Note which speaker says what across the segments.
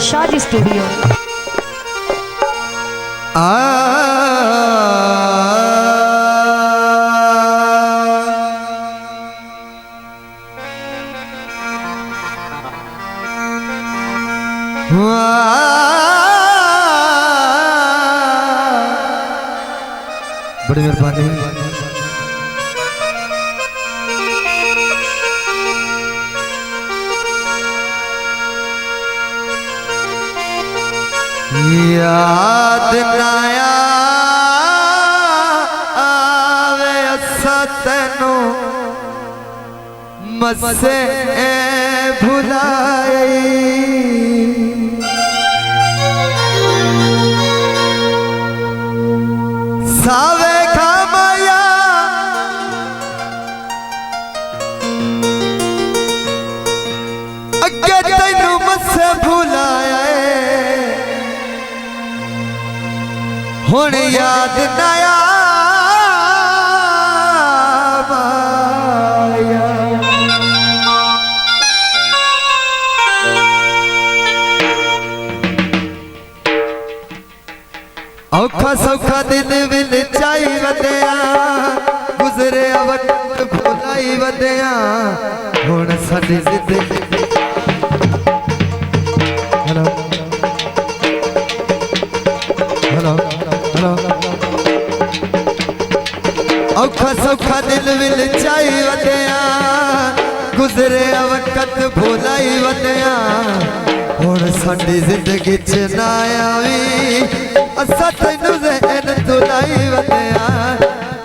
Speaker 1: शादी स्टूडियो।
Speaker 2: बड़ी मेहरबानी। याद नाया आवे असा तेनू मसे भुलाई सावे खामया अगे तेनू मसे भुलाया हुण याद नया माया औखा सौखा दिल विल चाई वधिया गुजरे वक्त भुलाई वधिया हुण साडी जिंदगी। हेलो हेलो हेलो औखा सौखा दिल विल चाई वधिया गुजरे वक्त भुलाई वधिया हुण साडी जिंदगी च ना आवी असा तैनू ज़हन तुलाई वधिया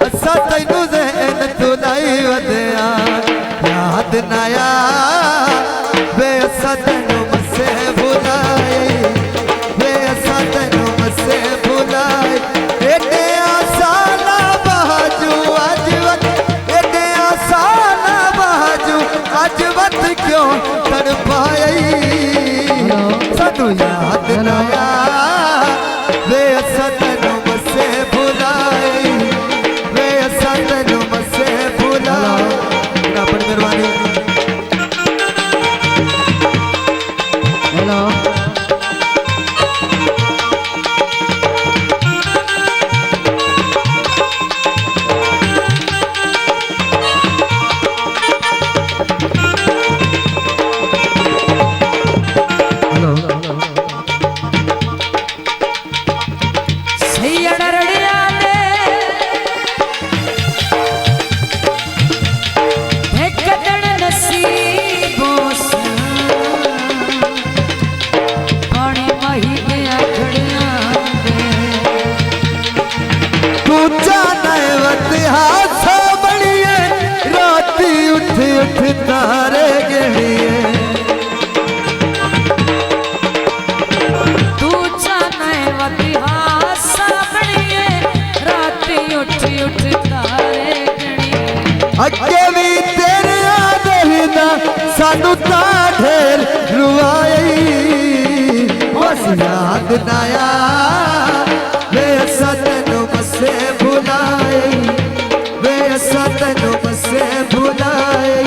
Speaker 2: असा तैनू ज़हन तुलाई वधिया याद नया वे असा तैनू मसे भुलाई वे असा तैनू मसे भुलाई एडे आसाना बाजू अज वत एडे आसाना बाजू अज वत क्यों तड़पाई सानू याद नया वे असा तेनू मसे भुलाई वे असा तेनू मसे भुलाई। बड़ी मेहरबानी। हेलो तारे गड़िए
Speaker 1: तू जाने वतिहासा बनिए राती उठ उठ तारे गड़िए
Speaker 2: अगे भी तेरे आदरदा सानू ता ढेर रुआई बस याद नया वे असा तेनू मसे भुलाई वे असा तेनू मसे भुलाई।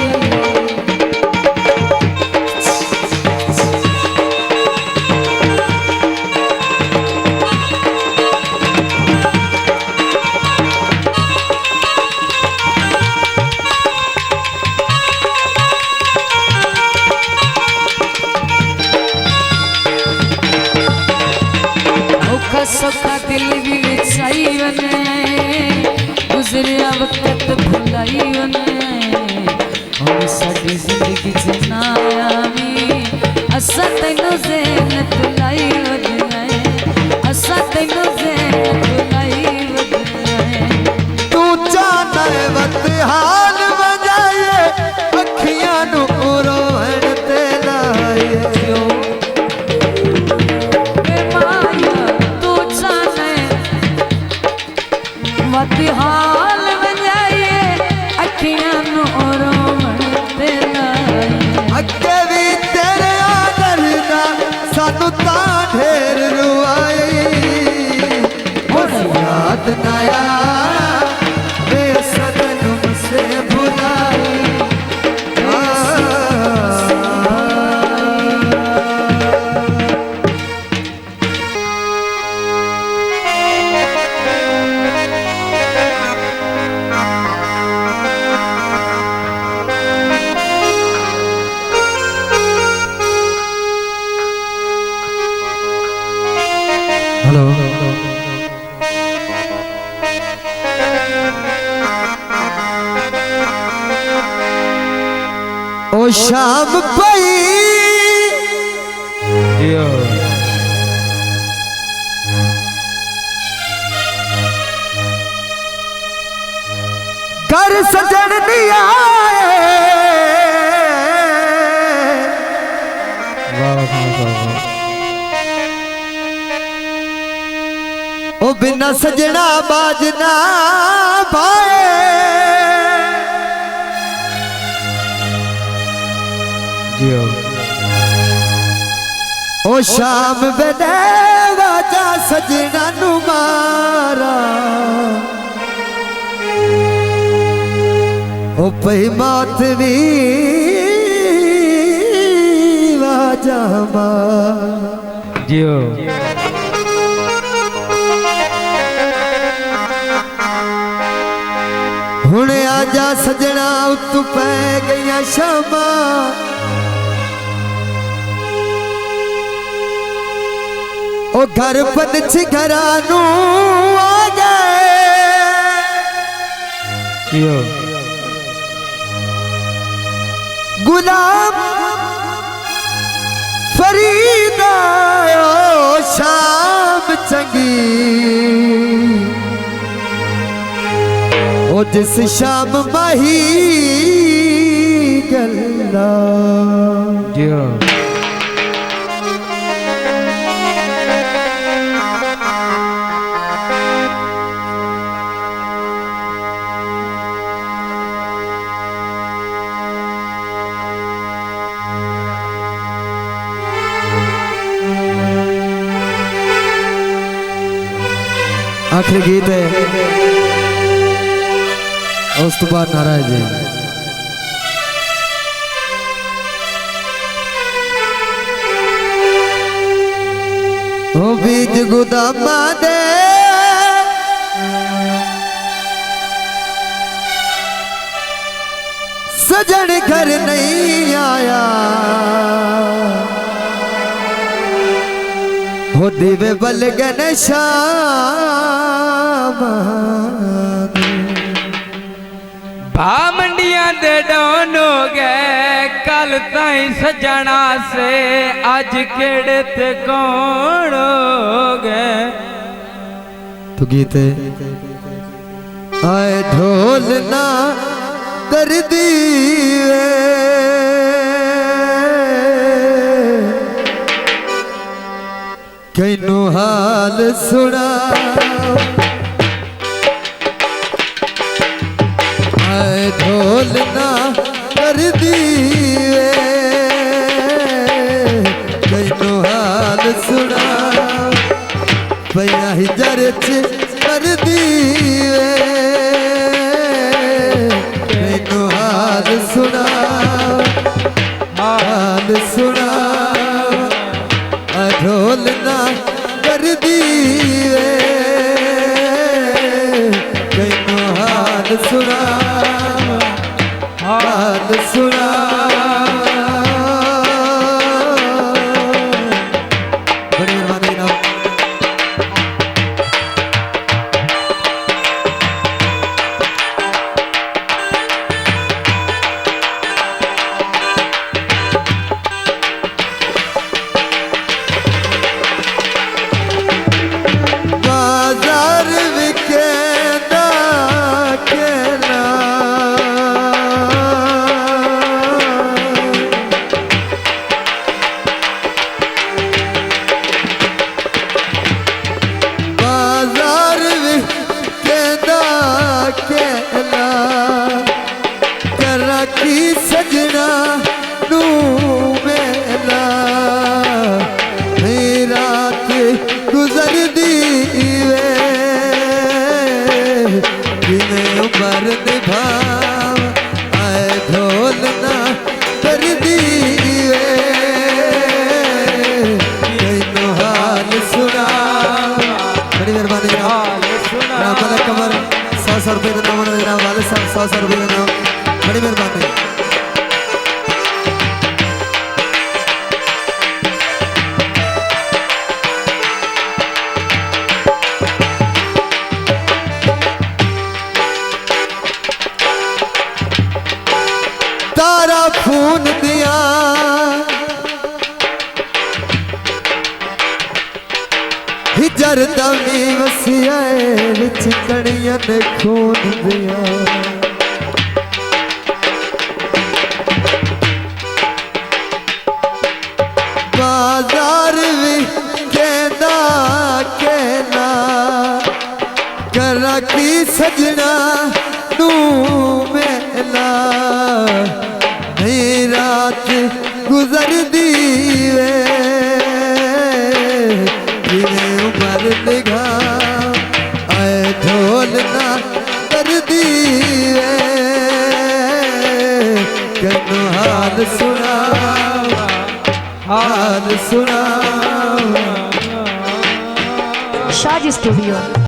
Speaker 1: सौखा दिल भी चाई वने गुजरिया वक्त भुलाई वने और साडी जिंदगी च ना आवी असा तैनू ज़हन तुलाई वधिया असा तैनू ज़हन तुलाई वधिया
Speaker 2: तू जाने वत हाल वजाए अखियां नू रोहण ते लाए
Speaker 1: हाल वजाए अखियां नू रोवण ते लाए
Speaker 2: अगे भी तेरे आदर दा सानू ता ढेर हेलो ओ शाम पई कर सजन दिया ओ बिना सजना बाजना पाए जियो ओ शाम बेदे वाजा सजना नु मारा ओ पई मातवी वाजा जियो हुण आजा सजना उत्तू पै गईया शामा ओ घर पंछी घरा नू आ गए गुलाम फरीदा ओ शाम चंगी ओ जिस शाम माही गल्ला आखिरी गीत है उस तो बाद नाराज जी ओ बीज गुदामा दे सजन घर नहीं आया हो दिवे बल गन शाम
Speaker 1: भा मंडिया दे डॉन हो गए कल ताई सजना से आज केड़े ते कौन हो गए।
Speaker 2: तो गीत आए ढोल ना कर दिए कैनु हाल सुना आए ढोल ना कर दिए कैनु हाल सुना पैया ही जरच कर दिए कैनु हाल सुना ढोल ना कर दिए कैनु हाल सुना बड़ी मेहरबानी जनाब। सजना नू मेला रात गुजर दीवे जिन्हें उम्र निभाव आए ढोल ना कर दीवे कैनु हाल सुना। बड़ी मेहरबानी जनाब कमर 100 रुपये का नाम जनाब वाले साहब 100 रुपये का नाम बड़ी मेहरबानी। हिजर दमी वसिया विच कड़ियन खून दिया बाजार भी कहना कहना करा की सजना नू मेला नहीं रात गुजर दी वे उमर निगा आए ढोलना कर दी वे कनो हाल सुना हाल सुना
Speaker 3: शाजी स्टूडियो।